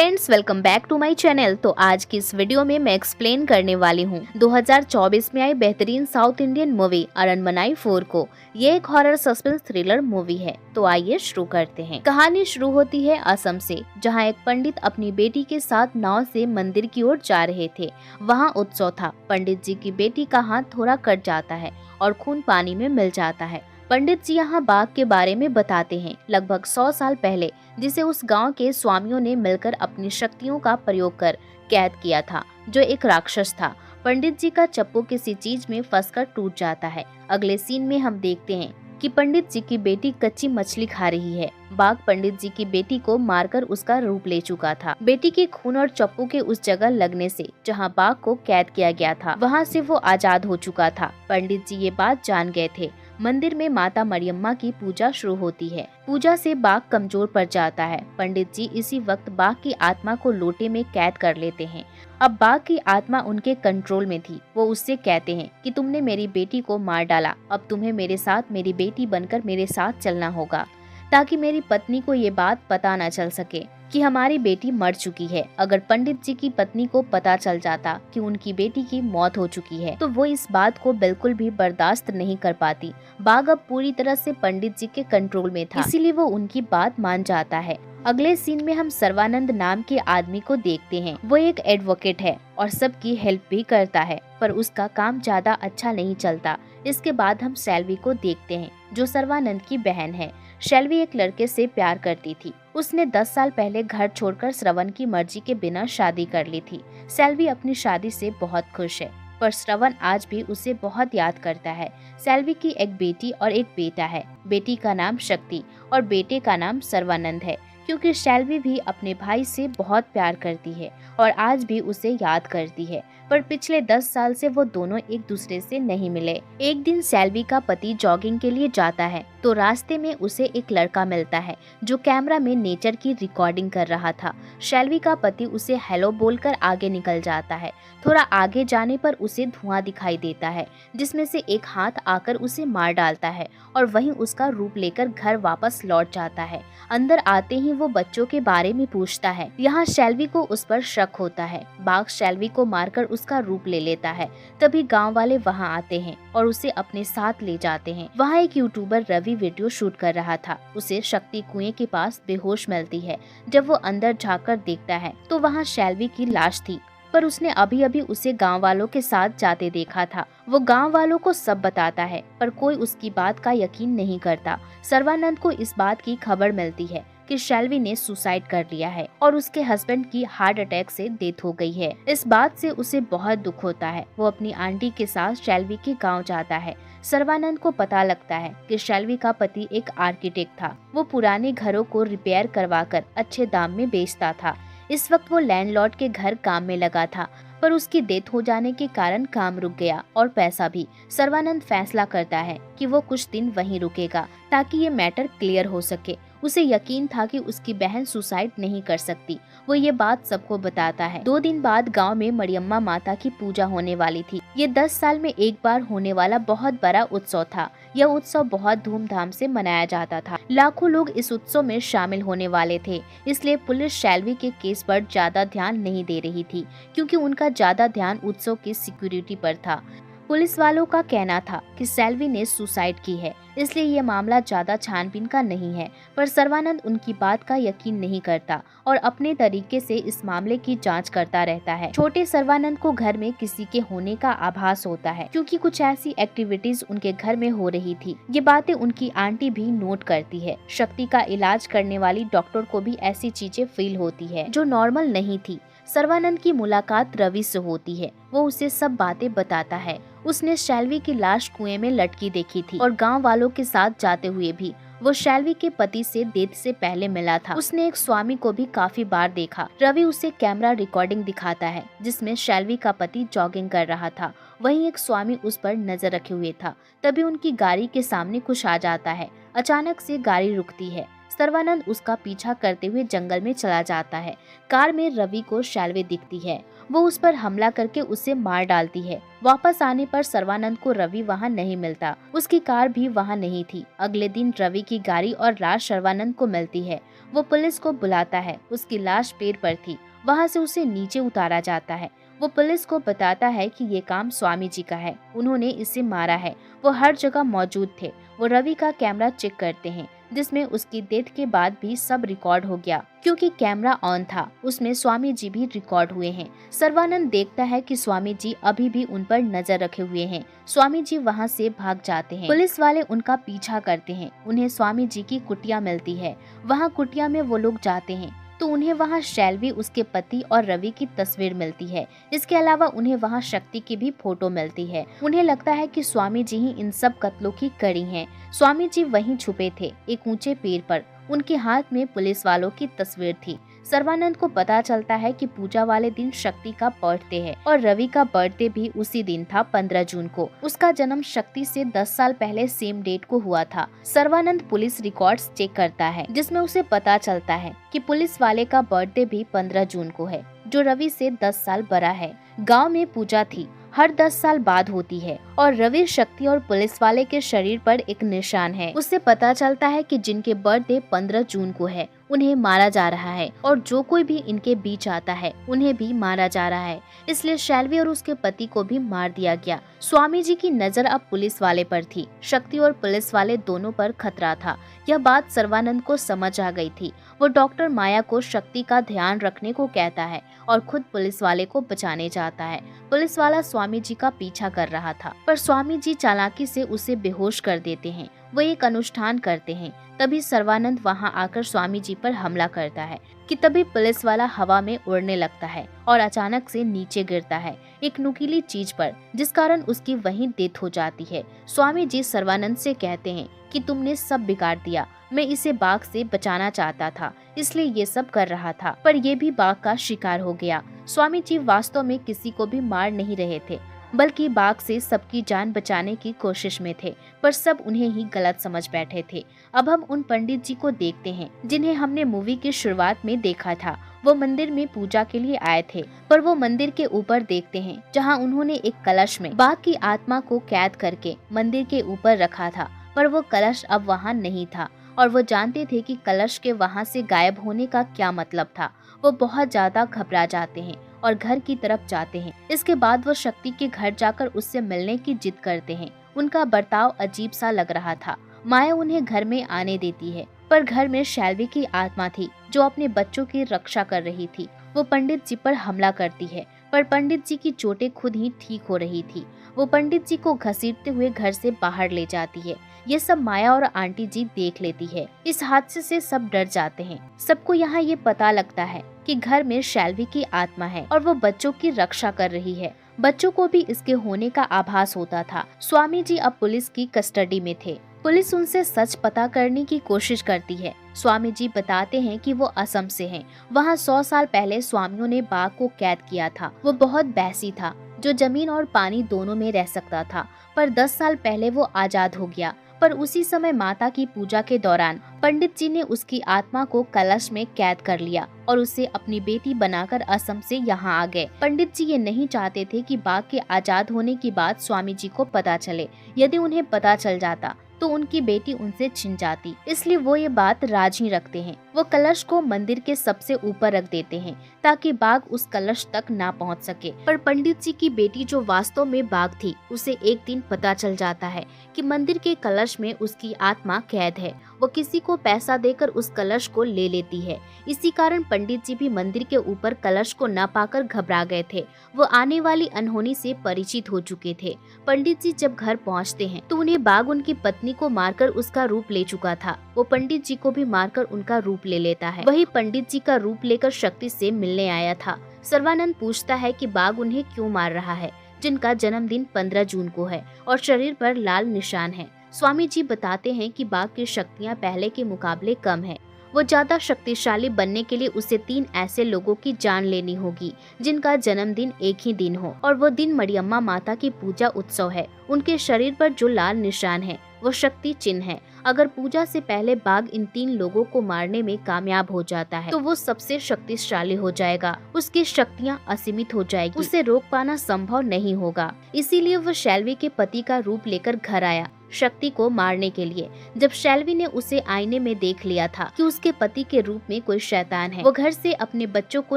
Friends, welcome back to my channel. तो आज की इस वीडियो में मैं एक्सप्लेन करने वाली हूँ 2024 में आई बेहतरीन साउथ इंडियन मूवी अरनमनई 4 को। ये एक हॉरर सस्पेंस थ्रिलर मूवी है। तो आइए शुरू करते हैं। कहानी शुरू होती है असम से, जहाँ एक पंडित अपनी बेटी के साथ नाव से मंदिर की ओर जा रहे थे। वहाँ उत्सव था। पंडित जी की बेटी का हाथ थोड़ा कट जाता है और खून पानी में मिल जाता है। पंडित जी यहाँ बाघ के बारे में बताते हैं, लगभग 100 साल पहले, जिसे उस गांव के स्वामियों ने मिलकर अपनी शक्तियों का प्रयोग कर कैद किया था, जो एक राक्षस था। पंडित जी का चप्पू किसी चीज में फंसकर टूट जाता है। अगले सीन में हम देखते हैं कि पंडित जी की बेटी कच्ची मछली खा रही है। बाघ पंडित जी की बेटी को मारकर उसका रूप ले चुका था। बेटी के खून और चप्पू के उस जगह लगने से जहां बाघ को कैद किया गया था, वहां से वो आजाद हो चुका था। पंडित जी ये बात जान गए थे। मंदिर में माता मरियम्मा की पूजा शुरू होती है। पूजा से बाघ कमजोर पड़ जाता है। पंडित जी इसी वक्त बाघ की आत्मा को लोटे में कैद कर लेते हैं। अब बाघ की आत्मा उनके कंट्रोल में थी। वो उससे कहते हैं कि तुमने मेरी बेटी को मार डाला, अब तुम्हें मेरे साथ मेरी बेटी बनकर मेरे साथ चलना होगा, ताकि मेरी पत्नी को ये बात पता न चल सके कि हमारी बेटी मर चुकी है। अगर पंडित जी की पत्नी को पता चल जाता कि उनकी बेटी की मौत हो चुकी है, तो वो इस बात को बिल्कुल भी बर्दाश्त नहीं कर पाती। बाघ अब पूरी तरह से पंडित जी के कंट्रोल में था, इसीलिए वो उनकी बात मान जाता है। अगले सीन में हम सर्वानंद नाम के आदमी को देखते हैं। वो एक एडवोकेट है और सबकी हेल्प भी करता है, पर उसका काम ज्यादा अच्छा नहीं चलता। इसके बाद हम सैल्वी को देखते हैं, जो सर्वानंद की बहन है। शैलवी एक लड़के से प्यार करती थी। उसने 10 साल पहले घर छोड़कर श्रवण की मर्जी के बिना शादी कर ली थी। सैल्वी अपनी शादी से बहुत खुश है, पर श्रवण आज भी उसे बहुत याद करता है। सैल्वी की एक बेटी और एक बेटा है। बेटी का नाम शक्ति और बेटे का नाम सर्वानंद है, क्योंकि सैल्वी भी अपने भाई से बहुत प्यार करती है और आज भी उसे याद करती है। पर पिछले 10 साल से वो दोनों एक दूसरे से नहीं मिले। एक दिन सैल्वी का पति जॉगिंग के लिए जाता है, तो रास्ते में उसे एक लड़का मिलता है जो कैमरा में नेचर की रिकॉर्डिंग कर रहा था। सैल्वी का पति उसे हेलो बोलकर आगे निकल जाता है। थोड़ा आगे जाने पर उसे धुआं दिखाई देता है, जिसमें से एक हाथ आकर उसे मार डालता है और वहीं उसका रूप लेकर घर वापस लौट जाता है। अंदर आते ही वो बच्चों के बारे में पूछता है। यहाँ सैल्वी को उस पर शक होता है। बाघ सैल्वी को मारकर उसका रूप ले लेता है। तभी गांव वाले वहाँ आते हैं और उसे अपने साथ ले जाते हैं। वहाँ एक यूट्यूबर रवि वीडियो शूट कर रहा था। उसे शक्ति कुएं के पास बेहोश मिलती है। जब वो अंदर झाँककर देखता है तो वहाँ सैल्वी की लाश थी, पर उसने अभी अभी उसे गांव वालों के साथ जाते देखा था। वो गांव वालों को सब बताता है, पर कोई उसकी बात का यकीन नहीं करता। सर्वानंद को इस बात की खबर मिलती है कि सैल्वी ने सुसाइड कर लिया है और उसके हस्बैंड की हार्ट अटैक से डेथ हो गई है। इस बात से उसे बहुत दुख होता है। वो अपनी आंटी के साथ सैल्वी के गांव जाता है। सर्वानंद को पता लगता है कि सैल्वी का पति एक आर्किटेक्ट था। वो पुराने घरों को रिपेयर करवाकर अच्छे दाम में बेचता था। इस वक्त वो लैंडलॉर्ड के घर काम में लगा था, पर उसकी डेथ हो जाने के कारण काम रुक गया और पैसा भी। सर्वानंद फैसला करता है कि वो कुछ दिन वहीं रुकेगा, ताकि ये मैटर क्लियर हो सके। उसे यकीन था कि उसकी बहन सुसाइड नहीं कर सकती। वो ये बात सबको बताता है। 2 दिन बाद गांव में मरियम्मा माता की पूजा होने वाली थी। ये 10 साल में एक बार होने वाला बहुत बड़ा उत्सव था। यह उत्सव बहुत धूमधाम से मनाया जाता था। लाखों लोग इस उत्सव में शामिल होने वाले थे, इसलिए पुलिस सैल्वी के केस पर ज्यादा ध्यान नहीं दे रही थी, क्योंकि उनका ज्यादा ध्यान उत्सव की सिक्योरिटी पर था। पुलिस वालों का कहना था कि सैल्वी ने सुसाइड की है, इसलिए ये मामला ज्यादा छानबीन का नहीं है। पर सर्वानंद उनकी बात का यकीन नहीं करता और अपने तरीके से इस मामले की जांच करता रहता है। छोटे सर्वानंद को घर में किसी के होने का आभास होता है, क्योंकि कुछ ऐसी एक्टिविटीज उनके घर में हो रही थी। ये बातें उनकी आंटी भी नोट करती है। शक्ति का इलाज करने वाली डॉक्टर को भी ऐसी चीजें फील होती है जो नॉर्मल नहीं थी। सर्वानंद की मुलाकात रवि से होती है। वो उसे सब बातें बताता है। उसने सैल्वी की लाश कुएं में लटकी देखी थी और गांव वालों के साथ जाते हुए भी वो सैल्वी के पति से डेथ से पहले मिला था। उसने एक स्वामी को भी काफी बार देखा। रवि उसे कैमरा रिकॉर्डिंग दिखाता है, जिसमें सैल्वी का पति जॉगिंग कर रहा था। वहीं एक स्वामी उस पर नजर रखे हुए था। तभी उनकी गाड़ी के सामने कुछ आ जाता है। अचानक से गाड़ी रुकती है। सर्वानंद उसका पीछा करते हुए जंगल में चला जाता है। कार में रवि को शैलवी दिखती है। वो उस पर हमला करके उसे मार डालती है। वापस आने पर सर्वानंद को रवि वहाँ नहीं मिलता। उसकी कार भी वहाँ नहीं थी। अगले दिन रवि की गाड़ी और लाश सर्वानंद को मिलती है। वो पुलिस को बुलाता है। उसकी लाश पेड़ पर थी। वहाँ से उसे नीचे उतारा जाता है। वो पुलिस को बताता है कि ये काम स्वामी जी का है, उन्होंने इसे मारा है। वो हर जगह मौजूद थे। वो रवि का कैमरा चेक करते हैं, जिसमें उसकी डेथ के बाद भी सब रिकॉर्ड हो गया, क्योंकि कैमरा ऑन था। उसमें स्वामी जी भी रिकॉर्ड हुए हैं। सर्वानंद देखता है कि स्वामी जी अभी भी उन पर नजर रखे हुए हैं। स्वामी जी वहाँ से भाग जाते हैं। पुलिस वाले उनका पीछा करते हैं। उन्हें स्वामी जी की कुटिया मिलती है। वहाँ कुटिया में वो लोग जाते हैं तो उन्हें वहाँ शैलवी, उसके पति और रवि की तस्वीर मिलती है। इसके अलावा उन्हें वहाँ शक्ति की भी फोटो मिलती है। उन्हें लगता है कि स्वामी जी ही इन सब कत्लों की कड़ी हैं। स्वामी जी वहीं छुपे थे, एक ऊंचे पेड़ पर। उनके हाथ में पुलिस वालों की तस्वीर थी। सर्वानंद को पता चलता है कि पूजा वाले दिन शक्ति का बर्थडे है और रवि का बर्थडे भी उसी दिन था, 15 जून को। उसका जन्म शक्ति से 10 साल पहले सेम डेट को हुआ था। सर्वानंद पुलिस रिकॉर्ड्स चेक करता है, जिसमें उसे पता चलता है कि पुलिस वाले का बर्थडे भी 15 जून को है, जो रवि से 10 साल बड़ा है। गांव में पूजा थी, हर 10 साल बाद होती है और रवि, शक्ति और पुलिस वाले के शरीर पर एक निशान है। उससे पता चलता है कि जिनके बर्थडे 15 जून को है उन्हें मारा जा रहा है और जो कोई भी इनके बीच आता है उन्हें भी मारा जा रहा है। इसलिए शैलवी और उसके पति को भी मार दिया गया। स्वामी जी की नजर अब पुलिस वाले पर थी। शक्ति और पुलिस वाले दोनों पर खतरा था। यह बात सर्वानंद को समझ आ गई थी। वो डॉक्टर माया को शक्ति का ध्यान रखने को कहता है और खुद पुलिस वाले को बचाने जाता है। पुलिस वाला स्वामी जी का पीछा कर रहा था, पर स्वामी जी चालाकी से उसे बेहोश कर देते हैं। वो एक अनुष्ठान करते हैं। तभी सर्वानंद वहां आकर स्वामी जी पर हमला करता है कि तभी पुलिस वाला हवा में उड़ने लगता है और अचानक से नीचे गिरता है एक नुकीली चीज पर, जिस कारण उसकी वहीं डेथ हो जाती है। स्वामी जी सर्वानंद से कहते हैं कि तुमने सब बिगाड़ दिया। मैं इसे बाघ से बचाना चाहता था, इसलिए ये सब कर रहा था, पर ये भी बाघ का शिकार हो गया। स्वामी जी वास्तव में किसी को भी मार नहीं रहे थे, बल्कि बाघ से सबकी जान बचाने की कोशिश में थे, पर सब उन्हें ही गलत समझ बैठे थे। अब हम उन पंडित जी को देखते हैं जिन्हें हमने मूवी की शुरुआत में देखा था। वो मंदिर में पूजा के लिए आए थे, पर वो मंदिर के ऊपर देखते हैं जहाँ उन्होंने एक कलश में बाघ की आत्मा को कैद करके मंदिर के ऊपर रखा था, पर वो कलश अब वहाँ नहीं था और वो जानते थे कि कलश के वहाँ से गायब होने का क्या मतलब था। वो बहुत ज्यादा घबरा जाते हैं और घर की तरफ जाते हैं। इसके बाद वो शक्ति के घर जाकर उससे मिलने की जिद करते हैं। उनका बर्ताव अजीब सा लग रहा था। माया उन्हें घर में आने देती है, पर घर में शैलवी की आत्मा थी जो अपने बच्चों की रक्षा कर रही थी। वो पंडित जी पर हमला करती है, पर पंडित जी की चोटें खुद ही ठीक हो रही थी। वो पंडित जी को घसीटते हुए घर से बाहर ले जाती है। ये सब माया और आंटी जी देख लेती है। इस हादसे से सब डर जाते हैं। सबको यहाँ ये पता लगता है कि घर में शैलवी की आत्मा है और वो बच्चों की रक्षा कर रही है। बच्चों को भी इसके होने का आभास होता था। स्वामी जी अब पुलिस की कस्टडी में थे। पुलिस उनसे सच पता करने की कोशिश करती है। स्वामी जी बताते हैं कि वो असम से हैं। वहाँ 100 साल पहले स्वामियों ने बाघ को कैद किया था। वो बहुत बहसी था, जो जमीन और पानी दोनों में रह सकता था, पर 10 साल पहले वो आजाद हो गया। पर उसी समय माता की पूजा के दौरान पंडित जी ने उसकी आत्मा को कलश में कैद कर लिया और उसे अपनी बेटी बनाकर असम से यहाँ आ गए। पंडित जी ये नहीं चाहते थे कि बाघ के आजाद होने की बात स्वामी जी को पता चले। यदि उन्हें पता चल जाता तो उनकी बेटी उनसे छिन जाती, इसलिए वो ये बात राज ही रखते हैं। वो कलश को मंदिर के सबसे ऊपर रख देते हैं ताकि बाघ उस कलश तक ना पहुंच सके। पर पंडित जी की बेटी, जो वास्तव में बाघ थी, उसे एक दिन पता चल जाता है कि मंदिर के कलश में उसकी आत्मा कैद है। वो किसी को पैसा देकर उस कलश को ले लेती है। इसी कारण पंडित जी भी मंदिर के ऊपर कलश को न पाकर घबरा गए थे। वो आने वाली अनहोनी से परिचित हो चुके थे। पंडित जी जब घर पहुंचते हैं तो उन्हें बाघ उनकी पत्नी को मारकर उसका रूप ले चुका था। वो पंडित जी को भी मारकर उनका रूप ले लेता है। वही पंडित जी का रूप लेकर शक्ति से मिलने आया था। सर्वानंद पूछता है कि बाघ उन्हें क्यों मार रहा है, जिनका जन्मदिन 15 जून को है और शरीर पर लाल निशान है। स्वामी जी बताते हैं कि बाघ की शक्तियाँ पहले के मुकाबले कम है। वो ज्यादा शक्तिशाली बनने के लिए उसे 3 ऐसे लोगों की जान लेनी होगी जिनका जन्मदिन एक ही दिन हो, और वो दिन मरियम्मा माता की पूजा उत्सव है। उनके शरीर पर जो लाल निशान है वो शक्ति चिन्ह है। अगर पूजा से पहले बाघ इन 3 लोगों को मारने में कामयाब हो जाता है तो वो सबसे शक्तिशाली हो जाएगा, उसकी शक्तियाँ असीमित हो जाएगी, उसे रोक पाना संभव नहीं होगा। इसीलिए वो शैलवी के पति का रूप लेकर घर आया शक्ति को मारने के लिए। जब शैलवी ने उसे आईने में देख लिया था कि उसके पति के रूप में कोई शैतान है, वो घर से अपने बच्चों को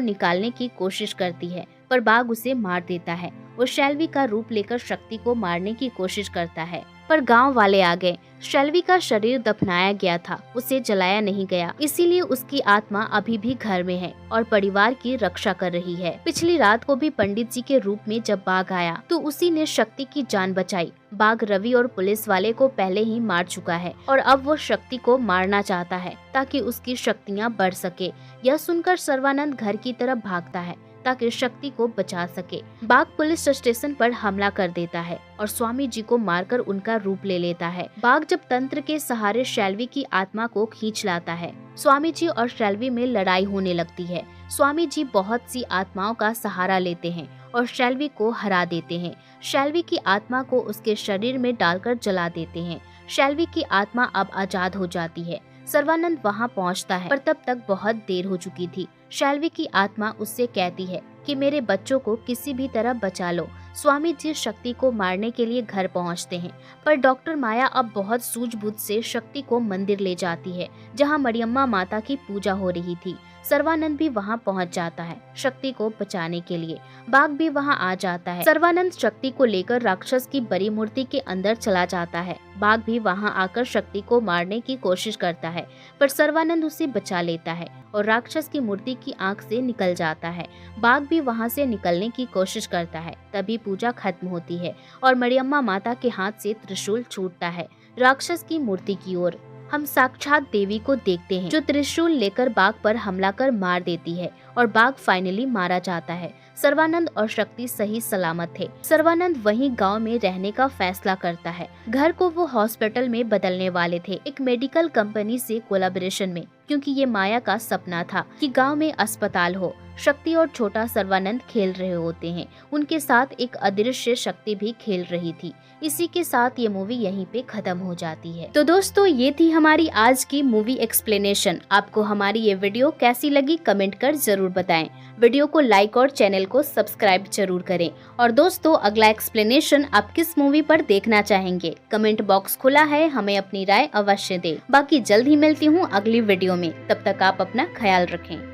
निकालने की कोशिश करती है, पर बाघ उसे मार देता है। वो शैलवी का रूप लेकर शक्ति को मारने की कोशिश करता है, पर गांव वाले आ गए। शैलवी का शरीर दफनाया गया था, उसे जलाया नहीं गया, इसीलिए उसकी आत्मा अभी भी घर में है और परिवार की रक्षा कर रही है। पिछली रात को भी पंडित जी के रूप में जब बाघ आया तो उसी ने शक्ति की जान बचाई। बाघ रवि और पुलिस वाले को पहले ही मार चुका है और अब वो शक्ति को मारना चाहता है ताकि उसकी शक्तियाँ बढ़ सके। यह सुनकर सर्वानंद घर की तरफ भागता है ताकि शक्ति को बचा सके। बाघ पुलिस स्टेशन पर हमला कर देता है और स्वामी जी को मारकर उनका रूप ले लेता है। बाघ जब तंत्र के सहारे शैलवी की आत्मा को खींच लाता है, स्वामी जी और शैलवी में लड़ाई होने लगती है। स्वामी जी बहुत सी आत्माओं का सहारा लेते हैं और शैलवी को हरा देते हैं। शैलवी की आत्मा को उसके शरीर में डालकर जला देते हैं। शैलवी की आत्मा अब आजाद हो जाती है। सर्वानंद वहां पहुंचता है, पर तब तक बहुत देर हो चुकी थी। शैलवी की आत्मा उससे कहती है कि मेरे बच्चों को किसी भी तरह बचा लो। स्वामी जी शक्ति को मारने के लिए घर पहुंचते हैं, पर डॉक्टर माया अब बहुत सूझबूझ से शक्ति को मंदिर ले जाती है जहां मरियम्मा माता की पूजा हो रही थी। सर्वानंद भी वहां पहुंच जाता है शक्ति को बचाने के लिए। बाघ भी वहां आ जाता है। सर्वानंद शक्ति को लेकर राक्षस की बड़ी मूर्ति के अंदर चला जाता है। बाघ भी वहां आकर शक्ति को मारने की कोशिश करता है, पर सर्वानंद उसे बचा लेता है और राक्षस की मूर्ति की आंख से निकल जाता है। बाघ भी वहां से निकलने की कोशिश करता है। तभी पूजा खत्म होती है और मरियम्मा माता के हाथ से त्रिशूल छूटता है राक्षस की मूर्ति की ओर। हम साक्षात देवी को देखते हैं जो त्रिशूल लेकर बाघ पर हमला कर मार देती है और बाघ फाइनली मारा जाता है। सर्वानंद और शक्ति सही सलामत थे। सर्वानंद वहीं गांव में रहने का फैसला करता है। घर को वो हॉस्पिटल में बदलने वाले थे, एक मेडिकल कंपनी से कोलैबोरेशन में, क्योंकि ये माया का सपना था कि गांव में अस्पताल हो। शक्ति और छोटा सर्वानंद खेल रहे होते हैं, उनके साथ एक अदृश्य शक्ति भी खेल रही थी। इसी के साथ ये मूवी यहीं पे खत्म हो जाती है। तो दोस्तों, ये थी हमारी आज की मूवी एक्सप्लेनेशन। आपको हमारी ये वीडियो कैसी लगी कमेंट कर जरूर बताएं। वीडियो को लाइक और चैनल को सब्सक्राइब जरूर करें। और दोस्तों, अगला एक्सप्लेनेशन आप किस मूवी पर देखना चाहेंगे कमेंट बॉक्स खुला है, हमें अपनी राय अवश्य दें। बाकी जल्द ही मिलती हूँ अगली वीडियो में, तब तक आप अपना ख्याल रखें।